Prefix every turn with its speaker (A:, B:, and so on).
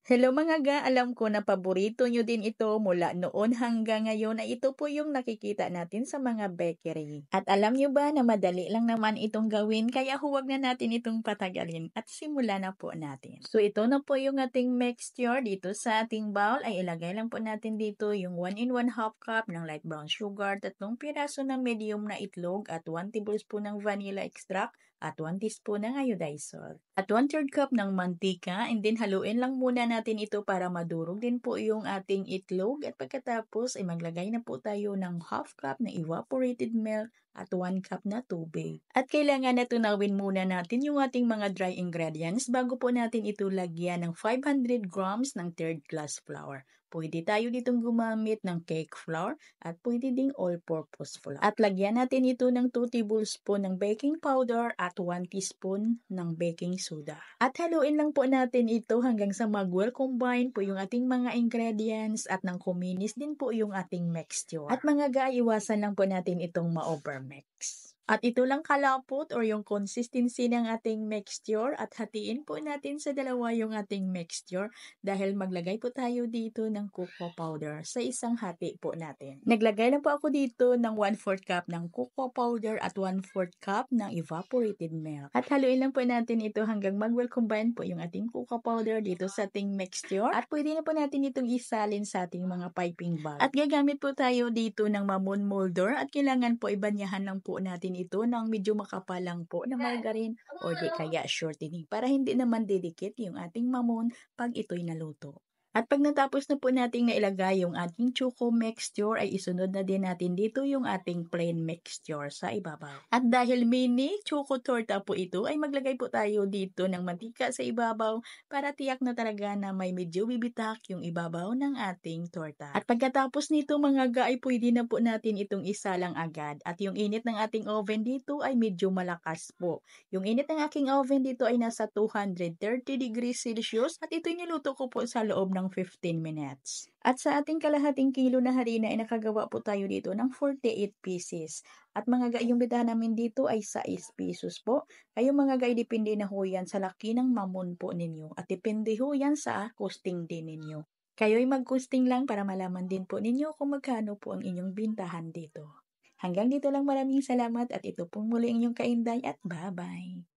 A: Hello mga ga, alam ko na paborito nyo din ito mula noon hanggang ngayon ay ito po yung nakikita natin sa mga bakery. At alam nyo ba na madali lang naman itong gawin kaya huwag na natin itong patagalin at simula na po natin. So ito na po yung ating mixture dito sa ating bowl ay ilagay lang po natin dito yung 1 in 1 half cup ng light brown sugar, 3 piraso ng medium na itlog at 1 tablespoon ng vanilla extract at 1 teaspoon ng iodized salt. At 1/3 cup ng mantika and then haluin lang muna natin ito para madurog din po yung ating itlog at pagkatapos ay maglagay na po tayo ng half cup na evaporated milk at 1 cup na tubig. At kailangan na tunawin muna natin yung ating mga dry ingredients bago po natin ito lagyan ng 500 grams ng third class flour. Pwede tayo ditong gumamit ng cake flour at pwede ding all-purpose flour. At lagyan natin ito ng 2 tablespoon ng baking powder at 1 teaspoon ng baking soda. At haluin lang po natin ito hanggang sa mag-well combine po yung ating mga ingredients at nang kuminis din po yung ating mixture. At mga ga, iwasan lang po natin itong ma-overmix. At ito lang kalapot or yung consistency ng ating mixture at hatiin po natin sa dalawa yung ating mixture dahil maglagay po tayo dito ng cocoa powder sa isang hati po natin. Naglagay lang po ako dito ng 1/4 cup ng cocoa powder at 1/4 cup ng evaporated milk. At haluin lang po natin ito hanggang mag-well combine po yung ating cocoa powder dito sa ating mixture at pwede na po natin itong isalin sa ating mga piping bag. At gagamit po tayo dito ng mamon molder at kailangan po ibanyahan lang po natin ito ng medyo makapal lang po na margarine o di kaya shortening para hindi naman didikit yung ating mamon pag ito'y naluto. At pag natapos na po nating nailagay yung ating choco mixture ay isunod na din natin dito yung ating plain mixture sa ibabaw. At dahil mini choco torta po ito ay maglagay po tayo dito ng mantika sa ibabaw para tiyak na talaga na may medyo bibitak yung ibabaw ng ating torta. At pagkatapos nito mga ga ay pwede na po natin itong isalang agad at yung init ng ating oven dito ay medyo malakas po. Yung init ng aking oven dito ay nasa 230 degrees Celsius at ito'y niluto ko po sa loob ng 15 minutes. At sa ating kalahating kilo na harina ay nakagawa po tayo dito ng 48 pieces. At mga ga, yung bitahan namin dito ay 6 pesos po. Kayo mga ga, depende na ho yan sa laki ng mamon po ninyo. At depende ho yan sa costing din ninyo. Kayo'y mag-costing lang para malaman din po ninyo kung magkano po ang inyong bintahan dito. Hanggang dito lang, maraming salamat at ito pong muli ang inyong kainday at bye-bye.